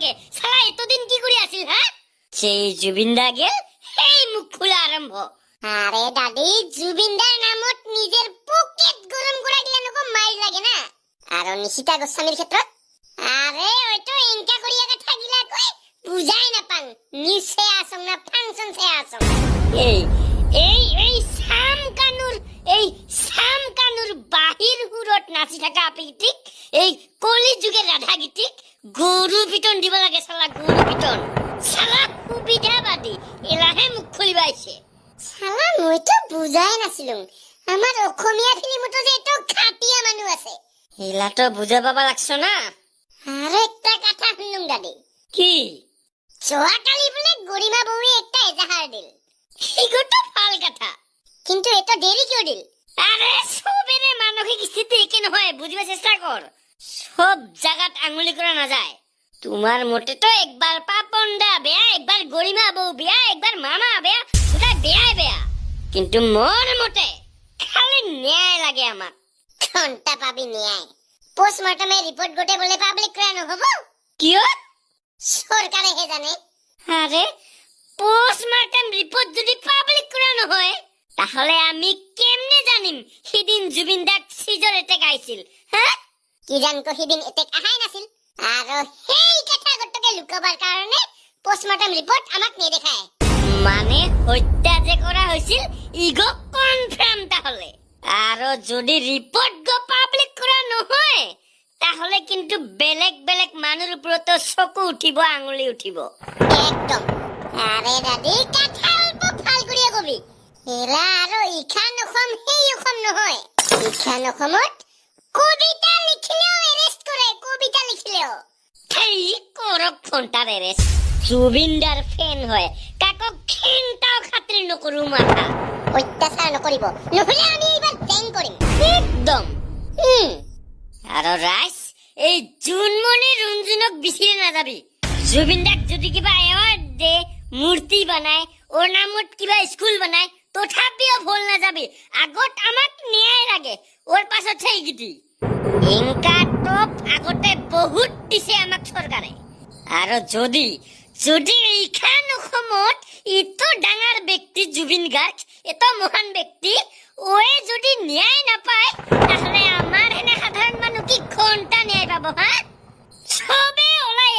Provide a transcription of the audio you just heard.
লাগে সালা এতদিন কি করে আছিল হ্যাঁ সেই জুবিনদা গেল সেই মুখ খোলা আরম্ভ আরে দাদি জুবিনদার নামত নিজের পকেট গরম করে দিলে নকো মাইর লাগে না আর নিশিতা গোস্বামীর ক্ষেত্রে আরে ওইটো ইনকা করিয়া কথা গিলা কই বুঝাই না পাং নিচে আসং না ফাংশন সে আসং এই এই এই সাম কানুর বাহির হুরত নাচি থাকা আপেক্ষিক এই কলি যুগের রাধা গীতিক গরু পিটন দিব লাগে সালা গরু পিটন সালা সুবিধাবাদী এলাহে মুখ খুলিবাইছে সালা মই তো বুঝাই নাছিলুম আমার অসমীয়া ফিল্মতো যে এত খাটিয়া মানুহ আছে এলা তো বুঝা পাবা লাগছ না আর একটা কথা শুনুম দাদি কি যোৱাকালি বলে গরিমা বউয়ে একটা এজাহার দিল এগুলো ফাল কথা কিন্তু এত দেরি কিয় দিল আরে সবের মানসিক স্থিতি একে নহয় বুঝিবার চেষ্টা কর সব জায়গাত আঙুলি করা না যায় তোমার মোটে তো একবার পাপন্ডা বেয়া একবার গরিমা বউ বেয়া একবার মামা বেয়া ওটা বেয়াই বেয়া কিন্তু মোর মোটে খালি ন্যায় লাগে আমার ঘন্টা পাবি ন্যায় পোস্টমর্টমের রিপোর্ট গোটে বলে পাবলিক করা নহব কিয় সরকারে হে জানে আরে পোস্টমর্টম রিপোর্ট যদি পাবলিক করা নহয় তাহলে আমি কেমনে জানিম সেদিন জুবিনদাক সিজৰ এটেক আইছিল হ্যাঁ কি জানকো সেদিন এটেক আহাই নাছিল আর সেই কথা গটকে লুকাবার কারণে পোস্টমর্টম রিপোর্ট আমাক নেদেখায় মানে হত্যা যে করা হইছিল ইগো কনফার্ম তাহলে আর যদি রিপোর্ট গো পাবলিক করা নহয় তাহলে কিন্তু বেলেগ বেলেগ মানুর উপর তো চকু উঠিব আঙুলি উঠিব একদম আরে দাদি কথা অল্প ফাল করিয়া কবি এলা আৰু ইখান অসম সেই অসম নহয় ইখান অসমত কবিতা লিখিলেও এৰেষ্ট কৰে কবিতা লিখিলেও সেই কৰক ফোনটাৰ এৰেষ্ট জুবিনদাৰ ফেন হয় কাকক খেনটাও খাতিৰ নকৰো মাথা অত্যাচাৰ নকৰিব নহলে আমি এইবাৰ জেং কৰিম একদম আৰু ৰাইজ এই জুনমণি ৰঞ্জনক বিচিৰে নাযাবি জুবিনদাক যদি কিবা এৱাৰ্ড দে মূর্তি বানায় ওর নামত কিবা স্কুল বানায় তথাপিও ভুল না যাবি আগত আমাক ন্যায় লাগে ওর পাছত সেই গীতি ইনকা টপ আগতে বহুত দিছে আমাক সরকারে আর যদি যদি এইখান অসমত এত ডাঙৰ ব্যক্তি জুবিন গাৰ্গ এত মহান ব্যক্তি ওয়ে যদি ন্যায় নাপায় তাহলে আমার হেনে সাধারণ মানুহ কি ঘন্টা ন্যায় পাব হ্যাঁ সবে ওলাই